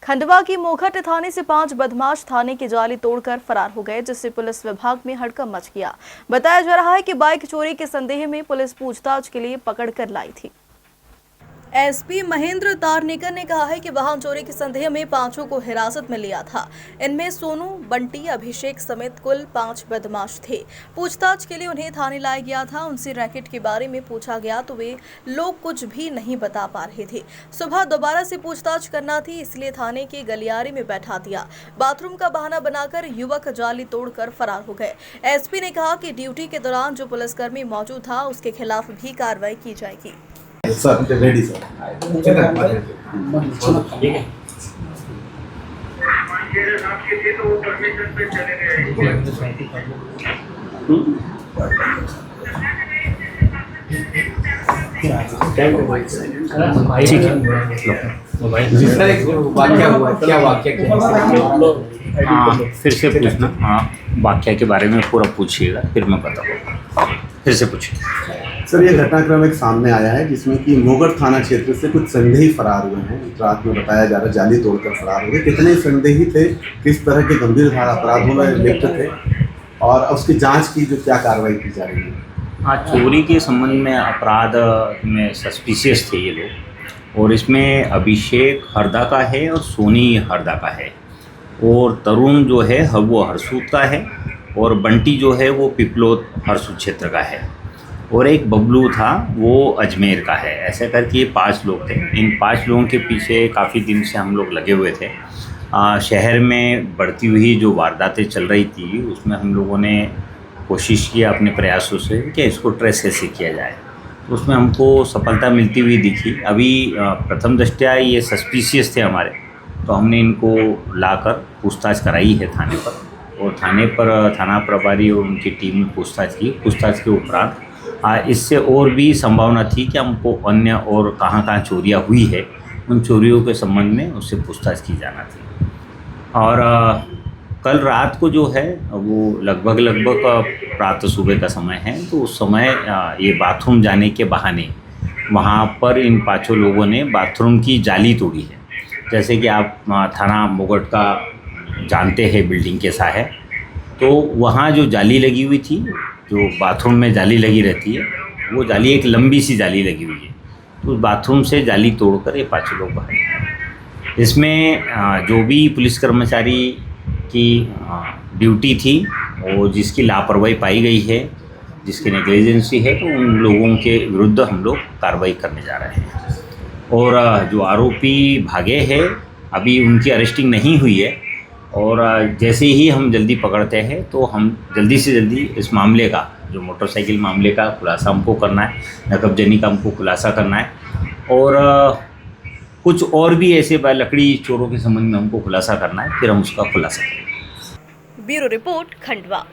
खंडवा की मोघट थाने से 5 बदमाश थाने की जाली तोड़कर फरार हो गए, जिससे पुलिस विभाग में हड़कंप मच गया। बताया जा रहा है कि बाइक चोरी के संदेह में पुलिस पूछताछ के लिए पकड़कर लाई थी। एसपी महेंद्र तारनेकर ने कहा है कि वाहन चोरी के संदेह में 5 को हिरासत में लिया था। इनमें सोनू, बंटी, अभिषेक समेत कुल 5 बदमाश थे। पूछताछ के लिए उन्हें थाने लाया गया था। उनसे रैकेट के बारे में पूछा गया तो वे लोग कुछ भी नहीं बता पा रहे थे। सुबह दोबारा से पूछताछ करना थी, इसलिए थाने के गलियारे में बैठा दिया। बाथरूम का बहाना बनाकर युवक जाली तोड़कर फरार हो गए। एसपी ने कहा कि ड्यूटी के दौरान जो पुलिसकर्मी मौजूद था उसके खिलाफ भी कार्रवाई की जाएगी। सर रेडी सर ठीक है। क्या वाक्य फिर से पूछना। हाँ, वाक्य के बारे में पूरा पूछिएगा, फिर मैं बताऊँगा। फिर से पूछिए सर। ये घटनाक्रम एक सामने आया है जिसमें कि मोघट थाना क्षेत्र से कुछ संदेही फरार हुए हैं। रात में बताया जा रहा है जाली तोड़कर फरार हुए। कितने संदेही थे, किस तरह के गंभीर अपराधों में लिप्त थे और उसकी जांच की जो क्या कार्रवाई की जा रही है? हाँ, चोरी के संबंध में अपराध में सस्पिशियस थे ये लोग, और इसमें अभिषेक हरदा का है और सोनी हरदा का है, और तरुण जो है वो हरसूद का है, और बंटी जो है वो पिपलोद हरसूद क्षेत्र का है, और एक बबलू था वो अजमेर का है। ऐसे करके ये 5 लोग थे। इन 5 लोगों के पीछे काफ़ी दिन से हम लोग लगे हुए थे। शहर में बढ़ती हुई जो वारदातें चल रही थी उसमें हम लोगों ने कोशिश किया अपने प्रयासों से कि इसको ट्रेस कैसे किया जाए, तो उसमें हमको सफलता मिलती हुई दिखी। अभी प्रथम दृष्टया ये सस्पिशियस थे हमारे, तो हमने इनको लाकर पूछताछ कराई है थाने पर, और थाने पर थाना प्रभारी और उनकी टीम ने पूछताछ की। पूछताछ के उपरांत इससे और भी संभावना थी कि हमको अन्य और कहाँ चोरियाँ हुई है, उन चोरियों के संबंध में उससे पूछताछ की जाना थी। और कल रात को जो है वो लगभग प्रातः सुबह का समय है, तो उस समय ये बाथरूम जाने के बहाने वहाँ पर इन 5 लोगों ने बाथरूम की जाली तोड़ी है। जैसे कि आप थाना मोघट का जानते हैं बिल्डिंग कैसा है, तो वहाँ जो जाली लगी हुई थी, जो बाथरूम में जाली लगी रहती है, वो जाली एक लंबी सी जाली लगी हुई है, तो उस बाथरूम से जाली तोड़कर ये 5 लोग बाहर गए। इसमें जो भी पुलिस कर्मचारी की ड्यूटी थी और जिसकी लापरवाही पाई गई है, जिसकी नेग्लिजेंसी है, तो उन लोगों के विरुद्ध हम लोग कार्रवाई करने जा रहे हैं। और जो आरोपी भागे हैं अभी उनकी अरेस्टिंग नहीं हुई है, और जैसे ही हम जल्दी पकड़ते हैं तो हम जल्दी से जल्दी इस मामले का, जो मोटरसाइकिल मामले का खुलासा हमको करना है, नकबजनी का हमको खुलासा करना है, और कुछ और भी ऐसे लकड़ी चोरों के संबंध में हमको खुलासा करना है, फिर हम उसका खुलासा करेंगे। Bureau report, Khandwa.